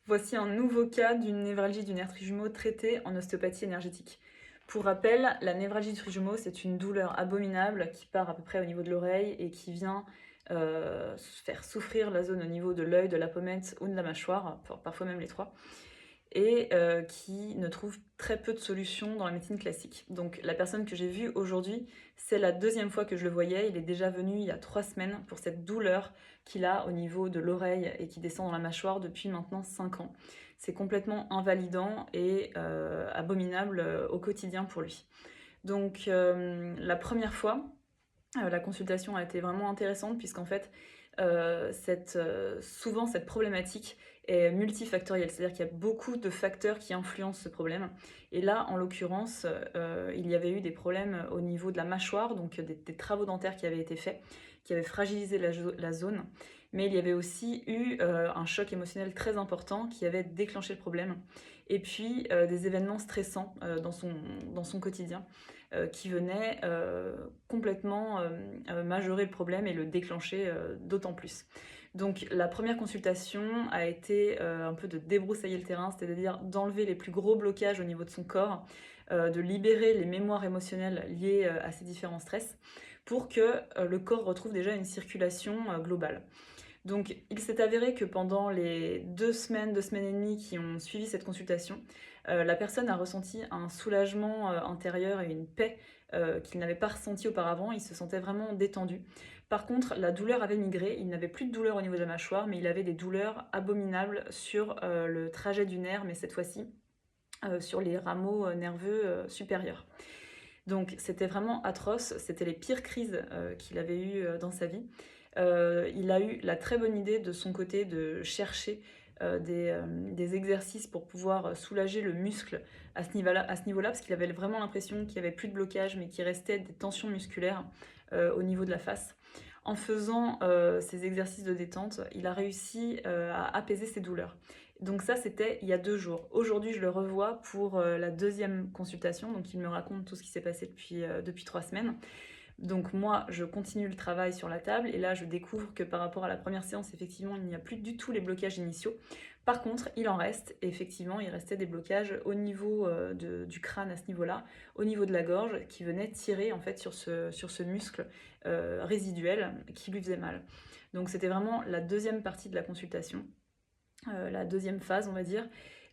Voici un nouveau cas d'une névralgie du nerf trijumeau traitée en ostéopathie énergétique. Pour rappel, la névralgie du trijumeau, c'est une douleur abominable qui part à peu près au niveau de l'oreille et qui vient faire souffrir la zone au niveau de l'œil, de la pommette ou de la mâchoire, parfois même les trois, et qui ne trouve très peu de solutions dans la médecine classique. Donc la personne que j'ai vue aujourd'hui, c'est la deuxième fois que je le voyais. Il est déjà venu il y a 3 semaines pour cette douleur qu'il a au niveau de l'oreille et qui descend dans la mâchoire depuis maintenant 5 ans. C'est complètement invalidant et abominable au quotidien pour lui. Donc la première fois, la consultation a été vraiment intéressante puisqu'en fait, souvent cette problématique est multifactorielle, c'est-à-dire qu'il y a beaucoup de facteurs qui influencent ce problème. Et là, en l'occurrence, il y avait eu des problèmes au niveau de la mâchoire, donc des travaux dentaires qui avaient été faits, qui avaient fragilisé la zone. Mais il y avait aussi eu un choc émotionnel très important qui avait déclenché le problème. Et puis des événements stressants dans son quotidien qui venaient complètement majorer le problème et le déclencher d'autant plus. Donc la première consultation a été un peu de débroussailler le terrain, c'est-à-dire d'enlever les plus gros blocages au niveau de son corps, de libérer les mémoires émotionnelles liées à ces différents stress, pour que le corps retrouve déjà une circulation globale. Donc il s'est avéré que pendant les 2 semaines et demie qui ont suivi cette consultation, la personne a ressenti un soulagement intérieur et une paix qu'il n'avait pas ressenti auparavant. Il se sentait vraiment détendu. Par contre, la douleur avait migré. Il n'avait plus de douleur au niveau de la mâchoire, mais il avait des douleurs abominables sur le trajet du nerf, mais cette fois-ci sur les rameaux nerveux supérieurs. Donc c'était vraiment atroce, c'était les pires crises qu'il avait eues dans sa vie. Il a eu la très bonne idée de son côté de chercher des exercices pour pouvoir soulager le muscle à ce niveau-là, parce qu'il avait vraiment l'impression qu'il n'y avait plus de blocage, mais qu'il restait des tensions musculaires au niveau de la face. En faisant ces exercices de détente, il a réussi à apaiser ses douleurs. Donc ça, c'était il y a 2 jours. Aujourd'hui, je le revois pour la deuxième consultation. Donc il me raconte tout ce qui s'est passé depuis 3 semaines. Donc moi, je continue le travail sur la table et là, je découvre que par rapport à la première séance, effectivement, il n'y a plus du tout les blocages initiaux. Par contre, il en reste, et effectivement, il restait des blocages au niveau du crâne à ce niveau-là, au niveau de la gorge, qui venaient tirer en fait sur ce muscle résiduel qui lui faisait mal. Donc c'était vraiment la deuxième partie de la consultation, la deuxième phase, on va dire.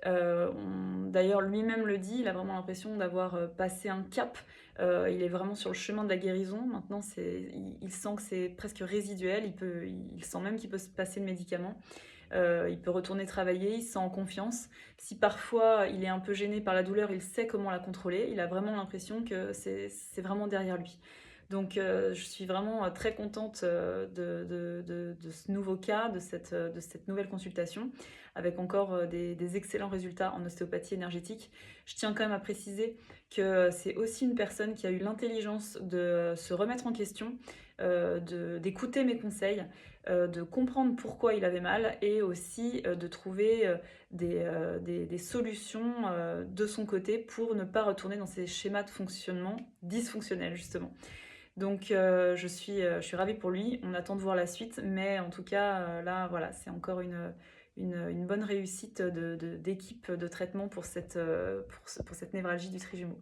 D'ailleurs, lui-même le dit, il a vraiment l'impression d'avoir passé un cap. Il est vraiment sur le chemin de la guérison. Maintenant, il sent que c'est presque résiduel. Il sent même qu'il peut se passer de médicaments. Il peut retourner travailler, il se sent en confiance. Si parfois il est un peu gêné par la douleur, il sait comment la contrôler. Il a vraiment l'impression que c'est vraiment derrière lui. Donc je suis vraiment très contente de ce nouveau cas, de cette nouvelle consultation, avec encore des excellents résultats en ostéopathie énergétique. Je tiens quand même à préciser que c'est aussi une personne qui a eu l'intelligence de se remettre en question, d'écouter mes conseils, de comprendre pourquoi il avait mal et aussi de trouver des solutions de son côté pour ne pas retourner dans ces schémas de fonctionnement dysfonctionnels justement. Donc je suis ravie pour lui, on attend de voir la suite, mais en tout cas là voilà, c'est encore une bonne réussite d'équipe de traitement pour cette névralgie du trijumeau.